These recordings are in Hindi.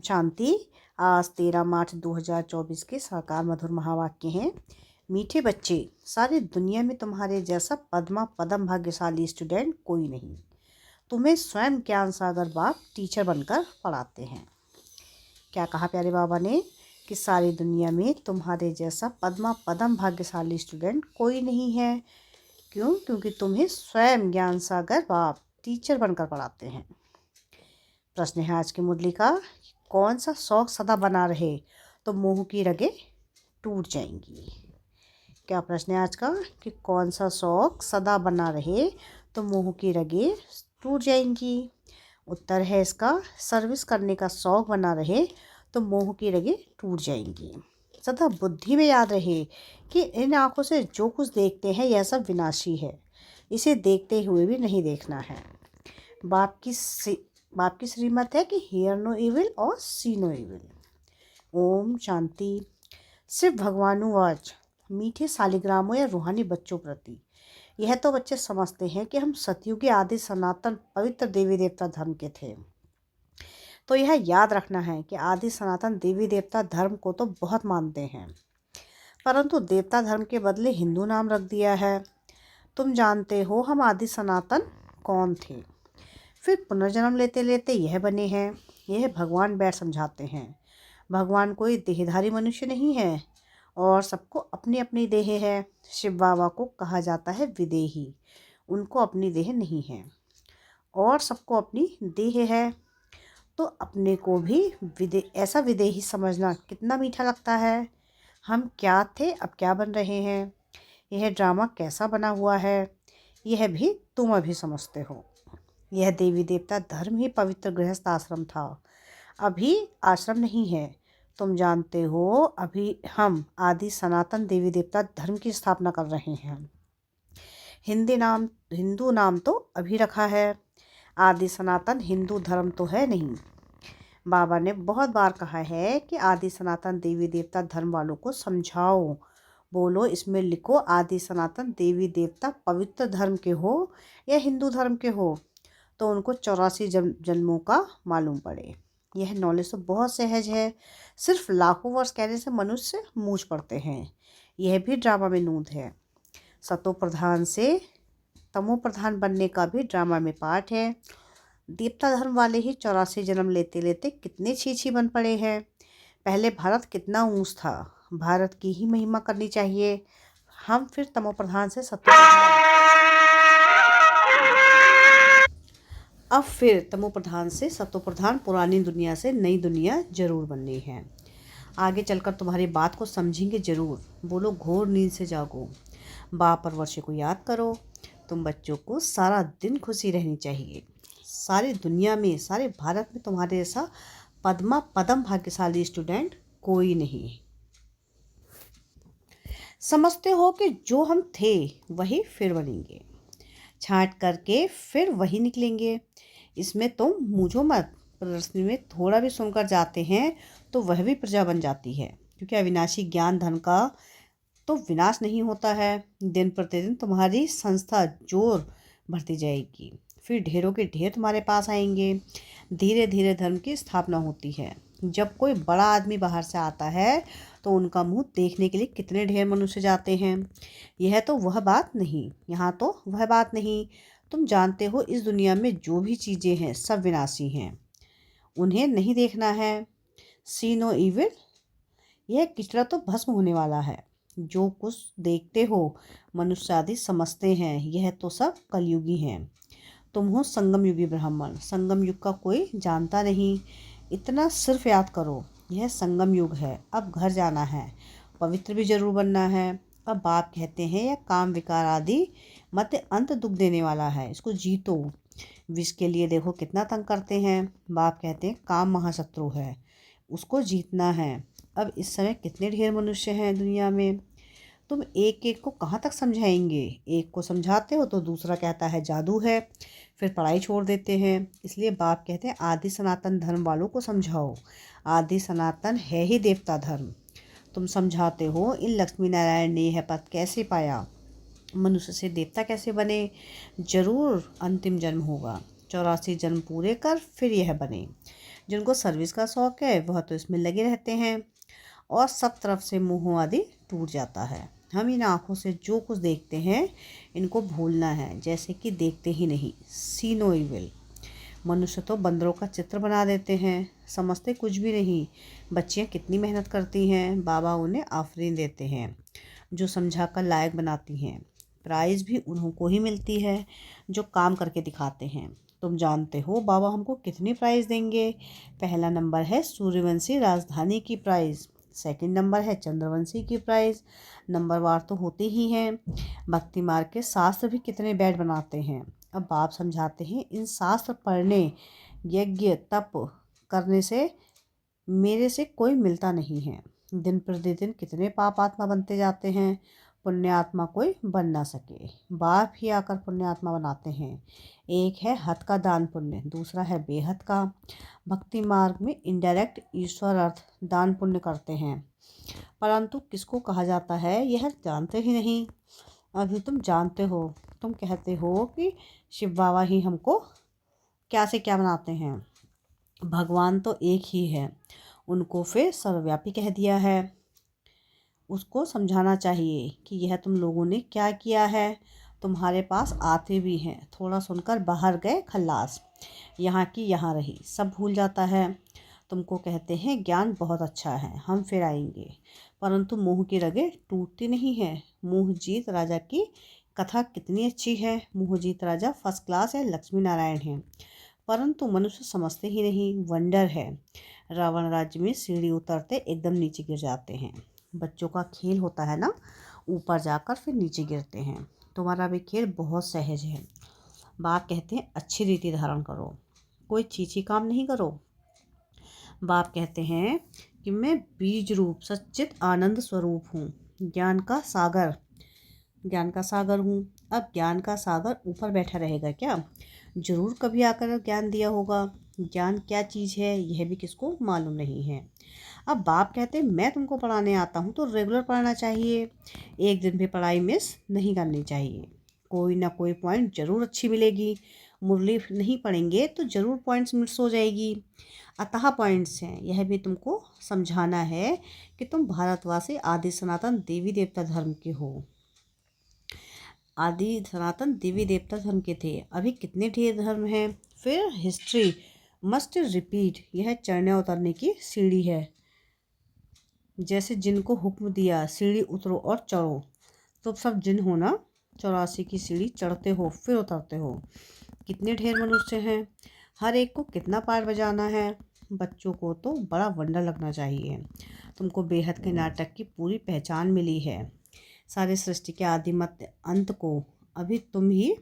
शांति। आज 13 मार्च 2024 के साकार मधुर महावाक्य हैं। मीठे बच्चे, सारी दुनिया में तुम्हारे जैसा पद्मा पदम भाग्यशाली स्टूडेंट कोई नहीं। तुम्हें स्वयं ज्ञान सागर बाप टीचर बनकर पढ़ाते हैं। क्या कहा प्यारे बाबा ने कि सारी दुनिया में तुम्हारे जैसा पद्मा पदम भाग्यशाली स्टूडेंट कोई नहीं है। क्यों? क्योंकि तुम्हें स्वयं ज्ञान सागर बाप टीचर बनकर पढ़ाते हैं। प्रश्न है आज की मुरली का, कौन सा शौक सदा बना रहे तो मोह की रगें टूट जाएंगी। क्या प्रश्न है आज का कि कौन सा शौक सदा बना रहे तो मोह की रगें टूट जाएंगी। उत्तर है इसका, सर्विस करने का शौक बना रहे तो मोह की रगें टूट जाएंगी। सदा बुद्धि में याद रहे कि इन आँखों से जो कुछ देखते हैं यह सब विनाशी है, इसे देखते हुए भी नहीं देखना है। बाप की श्रीमत है कि हियर नो इविल और सी नो इविल। ओम शांति। सिर्फ भगवानुवाच, मीठे शालिग्रामों या रूहानी बच्चों प्रति यह तो बच्चे समझते हैं कि हम सतयुगी आदि सनातन पवित्र देवी देवता धर्म के थे। तो यह याद रखना है कि आदि सनातन देवी देवता धर्म को तो बहुत मानते हैं, परंतु देवता धर्म के बदले हिंदू नाम रख दिया है। तुम जानते हो हम आदि सनातन कौन थे, फिर पुनर्जन्म लेते लेते यह बने हैं। यह भगवान बैठ समझाते हैं। भगवान कोई देहधारी मनुष्य नहीं है और सबको अपनी अपनी देह है। शिव बाबा को कहा जाता है विदेही, उनको अपनी देह नहीं है और सबको अपनी देह है। तो अपने को भी ऐसा विदेही समझना कितना मीठा लगता है। हम क्या थे अब क्या बन रहे हैं, यह ड्रामा कैसा बना हुआ है, यह भी तुम अभी समझते हो। यह देवी देवता धर्म ही पवित्र गृहस्थ आश्रम था, अभी आश्रम नहीं है। तुम जानते हो अभी हम आदि सनातन देवी देवता धर्म की स्थापना कर रहे हैं। हिंदू नाम तो अभी रखा है, आदि सनातन हिंदू धर्म तो है नहीं। बाबा ने बहुत बार कहा है कि आदि सनातन देवी देवता धर्म वालों को समझाओ, बोलो इसमें लिखो आदि सनातन देवी देवता पवित्र धर्म के हो या हिंदू धर्म के हो, तो उनको 84 जन्मों का मालूम पड़े। यह नॉलेज तो बहुत सहज है, सिर्फ लाखों वर्ष कहने से मनुष्य मूंछ पड़ते हैं। यह भी ड्रामा में नूंद है। सतो प्रधान से तमो प्रधान बनने का भी ड्रामा में पार्ट है। देवता धर्म वाले ही 84 जन्म लेते लेते कितने छीछी बन पड़े हैं। पहले भारत कितना ऊंच था, भारत की ही महिमा करनी चाहिए। हम फिर तमो प्रधान से सतो प्रधान, अब फिर तमो प्रधान से सतो प्रधान, पुरानी दुनिया से नई दुनिया जरूर बननी है। आगे चलकर तुम्हारी बात को समझेंगे जरूर। बोलो घोर नींद से जागो, बाप और वर्षे को याद करो। तुम बच्चों को सारा दिन खुशी रहनी चाहिए। सारी दुनिया में, सारे भारत में तुम्हारे जैसा पद्मा पदम भाग्यशाली स्टूडेंट कोई नहीं। समझते हो कि जो हम थे वही फिर बनेंगे, छांट करके फिर वही निकलेंगे। इसमें तुम मूझो मत। प्रदर्शनी में थोड़ा भी सुनकर जाते हैं तो वह भी प्रजा बन जाती है, क्योंकि अविनाशी ज्ञान धन का तो विनाश नहीं होता है। दिन प्रतिदिन तुम्हारी संस्था जोर बढ़ती जाएगी, फिर ढेरों के ढेर तुम्हारे पास आएंगे। धीरे धीरे धर्म की स्थापना होती है। जब कोई बड़ा आदमी बाहर से आता है तो उनका मुंह देखने के लिए कितने ढेर मनुष्य जाते हैं। यह तो वह बात नहीं, यहाँ तो वह बात नहीं। तुम जानते हो इस दुनिया में जो भी चीज़ें हैं सब विनाशी हैं, उन्हें नहीं देखना है। सी नो इविल, यह किचड़ा तो भस्म होने वाला है। जो कुछ देखते हो मनुष्य आदि समझते हैं, यह तो सब कलयुगी हैं। तुम हो संगम युगी ब्राह्मण, संगम युग का कोई जानता नहीं। इतना सिर्फ याद करो, यह संगम युग है। अब घर जाना है, पवित्र भी जरूर बनना है। अब बाप कहते हैं यह काम विकार आदि मध्य अंत दुख देने वाला है, इसको जीतो। विष के लिए देखो कितना तंग करते हैं। बाप कहते हैं काम महाशत्रु है, उसको जीतना है। अब इस समय कितने ढेर मनुष्य हैं दुनिया में, तुम एक एक को कहाँ तक समझाएंगे। एक को समझाते हो तो दूसरा कहता है जादू है, फिर पढ़ाई छोड़ देते हैं। इसलिए बाप कहते हैं आदि सनातन धर्म वालों को समझाओ, आदि सनातन है ही देवता धर्म। तुम समझाते हो इन लक्ष्मी नारायण ने यह पद कैसे पाया, मनुष्य से देवता कैसे बने। जरूर अंतिम जन्म होगा, 84 जन्म पूरे कर फिर यह बने। जिनको सर्विस का शौक़ है वह तो इसमें लगे रहते हैं और सब तरफ से मोह आदि टूट जाता है। हम इन आँखों से जो कुछ देखते हैं इनको भूलना है, जैसे कि देखते ही नहीं, सी नो इविल। मनुष्य तो बंदरों का चित्र बना देते हैं, समझते कुछ भी नहीं। बच्चियाँ कितनी मेहनत करती हैं, बाबा उन्हें आफरीन देते हैं जो समझाकर लायक बनाती हैं। प्राइज़ भी उन्हों को ही मिलती है जो काम करके दिखाते हैं। तुम जानते हो बाबा हमको कितनी प्राइज़ देंगे? पहला नंबर है सूर्यवंशी राजधानी की प्राइज़, सेकंड नंबर है चंद्रवंशी की प्राइज़। नंबरवार तो होते ही हैं। भक्ति मार्ग के शास्त्र भी कितने बैठ बनाते हैं। अब बाप समझाते हैं इन शास्त्र पढ़ने, यज्ञ तप करने से मेरे से कोई मिलता नहीं है। दिन प्रतिदिन कितने पाप आत्मा बनते जाते हैं, पुण्यात्मा कोई बन ना सके। बाप ही आकर पुण्यात्मा बनाते हैं। एक है हद का दान पुण्य, दूसरा है बेहद का। भक्ति मार्ग में इनडायरेक्ट ईश्वर अर्थ दान पुण्य करते हैं, परंतु किसको कहा जाता है यह जानते ही नहीं। अभी तुम जानते हो, तुम कहते हो कि शिव बाबा ही हमको क्या से क्या बनाते हैं। भगवान तो एक ही है, उनको फिर सर्वव्यापी कह दिया है। उसको समझाना चाहिए कि यह तुम लोगों ने क्या किया है। तुम्हारे पास आते भी हैं, थोड़ा सुनकर बाहर गए खल्लास, यहाँ की यहाँ रही, सब भूल जाता है। तुमको कहते हैं ज्ञान बहुत अच्छा है, हम फिर आएंगे, परंतु मुँह की रगें टूटती नहीं है। मुँह जीत राजा की कथा कितनी अच्छी है। मुँह जीत राजा फर्स्ट क्लास है, लक्ष्मी नारायण हैं, परंतु मनुष्य समझते ही नहीं। वंडर है, रावण राज्य में सीढ़ी उतरते एकदम नीचे गिर जाते हैं। बच्चों का खेल होता है ना, ऊपर जाकर फिर नीचे गिरते हैं। तुम्हारा भी खेल बहुत सहज है। बाप कहते हैं अच्छी रीति धारण करो, कोई चीची काम नहीं करो। बाप कहते हैं कि मैं बीज रूप सच्चित आनंद स्वरूप हूँ, ज्ञान का सागर हूँ। अब ज्ञान का सागर ऊपर बैठा रहेगा क्या? जरूर कभी आकर ज्ञान दिया होगा। ज्ञान क्या चीज़ है यह भी किसको मालूम नहीं है। अब बाप कहते हैं मैं तुमको पढ़ाने आता हूँ तो रेगुलर पढ़ना चाहिए, एक दिन भी पढ़ाई मिस नहीं करनी चाहिए। कोई ना कोई पॉइंट ज़रूर अच्छी मिलेगी। मुरली नहीं पढ़ेंगे तो ज़रूर पॉइंट्स मिस हो जाएगी। अतः पॉइंट्स हैं, यह भी तुमको समझाना है कि तुम भारतवासी आदि सनातन देवी देवता धर्म के हो। आदि सनातन देवी देवता धर्म के थे, अभी कितने ढेर धर्म हैं। फिर हिस्ट्री मस्ट रिपीट, यह चढ़ने उतरने की सीढ़ी है। जैसे जिनको हुक्म दिया सीढ़ी उतरो और चढ़ो, तो सब जिन हो ना, 84 की सीढ़ी चढ़ते हो फिर उतरते हो। कितने ढेर मनुष्य हैं, हर एक को कितना पार बजाना है। बच्चों को तो बड़ा वंडर लगना चाहिए। तुमको बेहद के नाटक की पूरी पहचान मिली है। सारे सृष्टि के आदि मत अंत को अभी तुम ही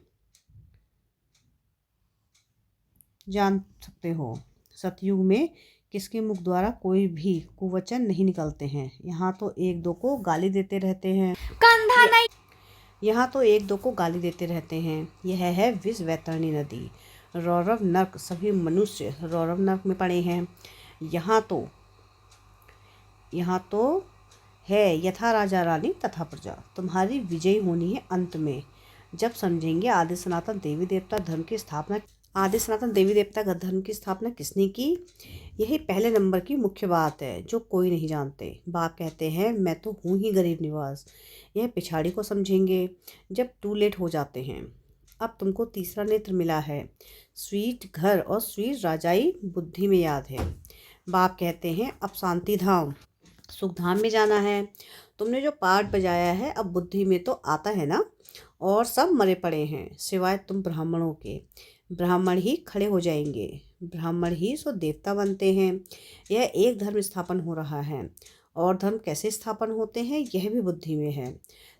जान सकते हो। सतयुग में किसके मुख द्वारा कोई भी कुवचन नहीं निकलते हैं। यहाँ तो एक दो को गाली देते रहते हैं, कंधा नहीं। यहाँ तो एक दो को गाली देते रहते हैं। यह है विष वैतरणी नदी, रौरव नर्क, सभी मनुष्य रौरव नर्क में पड़े हैं। यहाँ तो है यथा राजा रानी तथा प्रजा। तुम्हारी विजयी होनी है अंत में, जब समझेंगे आदि सनातन देवी देवता धर्म की स्थापना। आदि सनातन देवी देवता धर्म की स्थापना किसने की, यही पहले नंबर की मुख्य बात है जो कोई नहीं जानते। बाप कहते हैं मैं तो हूँ ही गरीब निवास। यह पिछाड़ी को समझेंगे जब टू लेट हो जाते हैं। अब तुमको तीसरा नेत्र मिला है, स्वीट घर और स्वीट राजाई बुद्धि में याद है। बाप कहते हैं अब शांति धाम सुख धाम में जाना है। तुमने जो पाठ बजाया है अब बुद्धि में तो आता है ना, और सब मरे पड़े हैं सिवाय तुम ब्राह्मणों के। ब्राह्मण ही खड़े हो जाएंगे, ब्राह्मण ही सो देवता बनते हैं। यह एक धर्म स्थापन हो रहा है, और धर्म कैसे स्थापन होते हैं यह भी बुद्धि में है।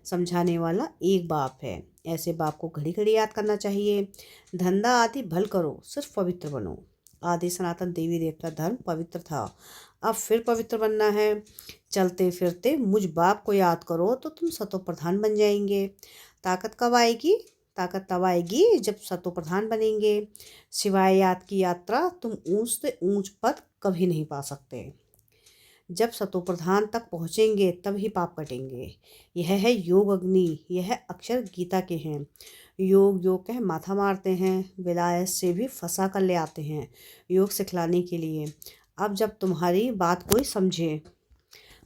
समझाने वाला एक बाप है, ऐसे बाप को घड़ी घड़ी याद करना चाहिए। धंधा आदि भल करो, सिर्फ पवित्र बनो। आदि सनातन देवी देवता धर्म पवित्र था, अब फिर पवित्र बनना है। चलते फिरते मुझ बाप को याद करो तो तुम सतो प्रधान बन जाएंगे। ताकत कब आएगी? ताकत तब आएगी जब सतो प्रधान बनेंगे। सिवाय याद की यात्रा तुम ऊंच से ऊंच पद कभी नहीं पा सकते। जब सतोप्रधान तक पहुँचेंगे तब ही पाप कटेंगे। यह है योग अग्नि, यह अक्षर गीता के हैं। योग योग कह माथा मारते हैं, विलायत से भी फंसा कर ले आते हैं योग सिखलाने के लिए। अब जब तुम्हारी बात कोई समझे,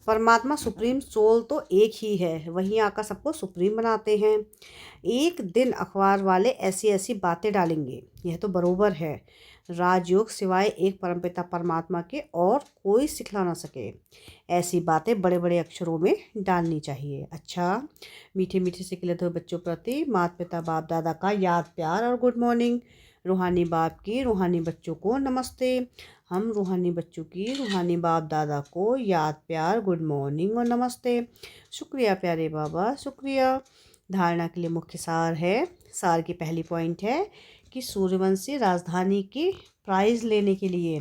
परमात्मा सुप्रीम सोल तो एक ही है, वहीं आकर सबको सुप्रीम बनाते हैं। एक दिन अखबार वाले ऐसी ऐसी बातें डालेंगे, यह तो बरोबर है। राजयोग सिवाय एक परमपिता परमात्मा के और कोई सिखला ना सके, ऐसी बातें बड़े बड़े अक्षरों में डालनी चाहिए। अच्छा, मीठे मीठे से खिलते हुए बच्चों प्रति माता पिता बाप दादा का याद प्यार और गुड मॉर्निंग। रूहानी बाप की रूहानी बच्चों को नमस्ते। हम रूहानी बच्चों की रूहानी बाप दादा को याद प्यार गुड मॉर्निंग और नमस्ते। शुक्रिया प्यारे बाबा, शुक्रिया। धारणा के लिए मुख्य सार है। सार की पहली पॉइंट है कि सूर्यवंशी राजधानी की प्राइज़ लेने के लिए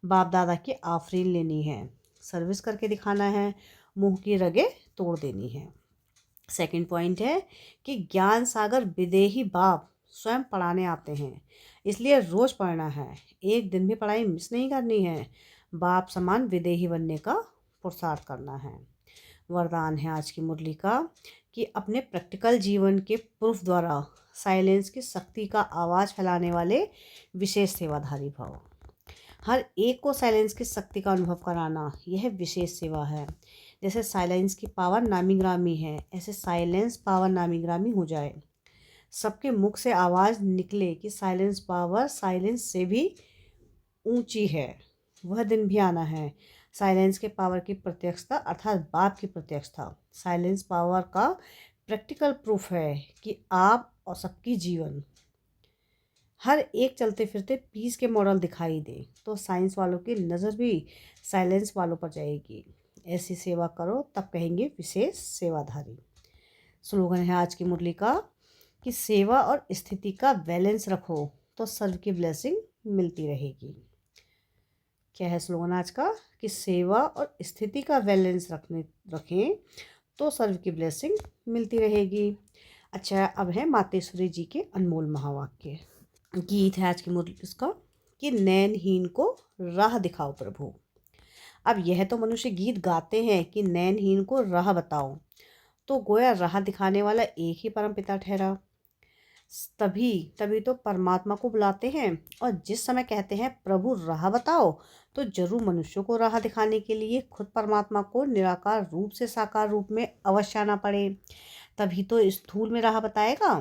बाप दादा की आफरीन लेनी है, सर्विस करके दिखाना है, मुंह की रगें तोड़ देनी है। सेकंड पॉइंट है कि ज्ञान सागर विदेही बाप स्वयं पढ़ाने आते हैं, इसलिए रोज़ पढ़ना है, एक दिन भी पढ़ाई मिस नहीं करनी है। बाप समान विदेही बनने का पुरुषार्थ करना है। वरदान है आज की मुरली का कि अपने प्रैक्टिकल जीवन के प्रूफ द्वारा साइलेंस की शक्ति का आवाज़ फैलाने वाले विशेष सेवाधारी भव। हर एक को साइलेंस की शक्ति का अनुभव कराना यह विशेष सेवा है। जैसे साइलेंस की पावर नामी ग्रामी है, ऐसे साइलेंस पावर नामी ग्रामी हो जाए। सबके मुख से आवाज़ निकले कि साइलेंस पावर साइलेंस से भी ऊंची है। वह दिन भी आना है। साइलेंस के पावर की प्रत्यक्षता अर्थात बाप की प्रत्यक्षता साइलेंस पावर का प्रैक्टिकल प्रूफ है कि आप और सबकी जीवन हर एक चलते फिरते पीस के मॉडल दिखाई दे तो साइंस वालों की नज़र भी साइलेंस वालों पर जाएगी। ऐसी सेवा करो तब कहेंगे विशेष सेवाधारी। स्लोगन है आज की मुरली का कि सेवा और स्थिति का बैलेंस रखो तो सर्व की ब्लेसिंग मिलती रहेगी। क्या है स्लोगन आज का कि सेवा और स्थिति का बैलेंस रखें तो सर्व की ब्लेसिंग मिलती रहेगी। अच्छा, अब है मातेश्वरी जी के अनमोल महावाक्य। गीत है आज की मुरली इसका कि नैनहीन को राह दिखाओ प्रभु। अब यह तो मनुष्य गीत गाते हैं कि नैनहीन को राह बताओ, तो गोया राह दिखाने वाला एक ही परम पिता ठहरा। तभी तो परमात्मा को बुलाते हैं, और जिस समय कहते हैं प्रभु राह बताओ, तो जरूर मनुष्यों को राह दिखाने के लिए खुद परमात्मा को निराकार रूप से साकार रूप में अवश्य आना पड़े, तभी तो स्थूल में राह बताएगा।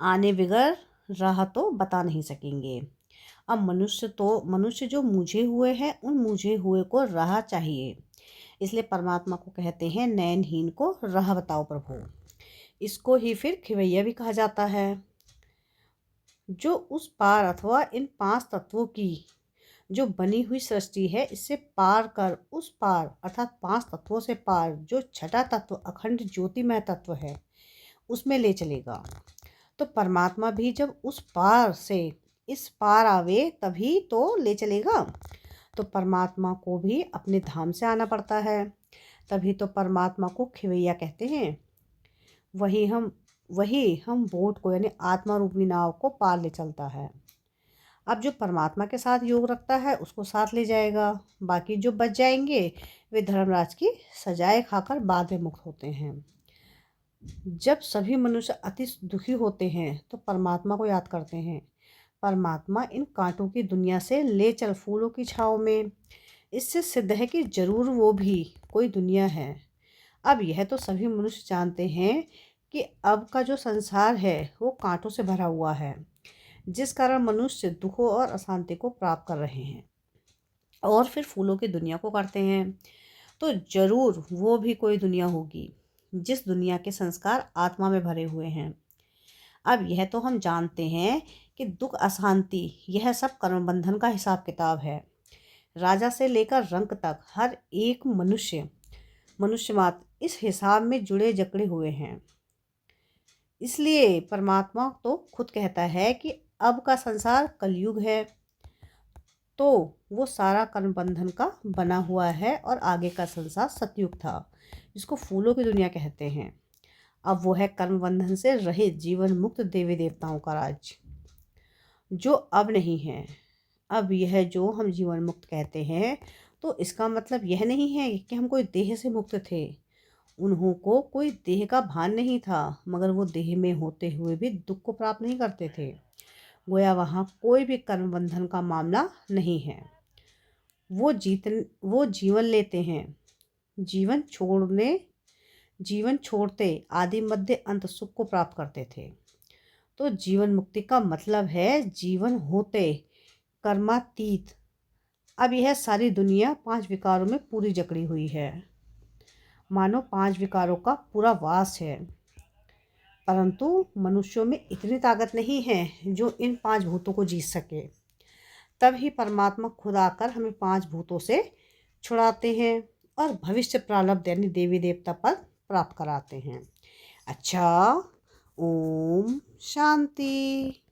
आने बगैर राह तो बता नहीं सकेंगे। अब मनुष्य जो मुझे हुए हैं, उन मुझे हुए को राह चाहिए, इसलिए परमात्मा को कहते हैं नैनहीन को राह बताओ प्रभु। इसको ही फिर खिवैया भी कहा जाता है। जो उस पार अथवा इन 5 तत्वों की जो बनी हुई सृष्टि है, इससे पार कर उस पार अर्थात 5 तत्वों से पार जो छठा तत्व अखंड ज्योतिमय तत्व है उसमें ले चलेगा। तो परमात्मा भी जब उस पार से इस पार आवे तभी तो ले चलेगा। तो परमात्मा को भी अपने धाम से आना पड़ता है, तभी तो परमात्मा को खिवैया कहते हैं। वही हम बोट को यानी आत्मा रूपी नाव को पार ले चलता है। अब जो परमात्मा के साथ योग रखता है उसको साथ ले जाएगा, बाकी जो बच जाएंगे वे धर्मराज की सजाएं खाकर बाद में मुक्त होते हैं। जब सभी मनुष्य अति दुखी होते हैं तो परमात्मा को याद करते हैं, परमात्मा इन कांटों की दुनिया से ले चल फूलों की छाँव में। इससे सिद्ध है कि जरूर वो भी कोई दुनिया है। अब यह तो सभी मनुष्य जानते हैं कि अब का जो संसार है वो कांटों से भरा हुआ है, जिस कारण मनुष्य दुखों और अशांति को प्राप्त कर रहे हैं और फिर फूलों की दुनिया को करते हैं। तो जरूर वो भी कोई दुनिया होगी जिस दुनिया के संस्कार आत्मा में भरे हुए हैं। अब यह तो हम जानते हैं कि दुख अशांति यह सब कर्म बंधन का हिसाब किताब है। राजा से लेकर रंक तक हर एक मनुष्य मात्र इस हिसाब में जुड़े जकड़े हुए हैं। इसलिए परमात्मा तो खुद कहता है कि अब का संसार कलयुग है, तो वो सारा कर्म बंधन का बना हुआ है, और आगे का संसार सतयुग था जिसको फूलों की दुनिया कहते हैं। अब वो है कर्म बंधन से रहित जीवन मुक्त देवी देवताओं का राज, जो अब नहीं है। अब यह जो हम जीवन मुक्त कहते हैं तो इसका मतलब यह नहीं है कि हम कोई देह से मुक्त थे। उन्हों को कोई देह का भान नहीं था, मगर वो देह में होते हुए भी दुख को प्राप्त नहीं करते थे। गोया वहाँ कोई भी कर्म बंधन का मामला नहीं है। वो जीवन लेते हैं, जीवन छोड़ने जीवन छोड़ते आदि मध्य अंत सुख को प्राप्त करते थे। तो जीवन मुक्ति का मतलब है जीवन होते कर्मातीत। अब यह सारी दुनिया 5 विकारों में पूरी जकड़ी हुई है, मानो 5 विकारों का पूरा वास है। परंतु मनुष्यों में इतनी ताकत नहीं है जो इन 5 भूतों को जीत सके। तब ही परमात्मा खुद आकर हमें 5 भूतों से छुड़ाते हैं और भविष्य प्रारब्ध यानी देवी देवता पद प्राप्त कराते हैं। अच्छा, ओम शांति।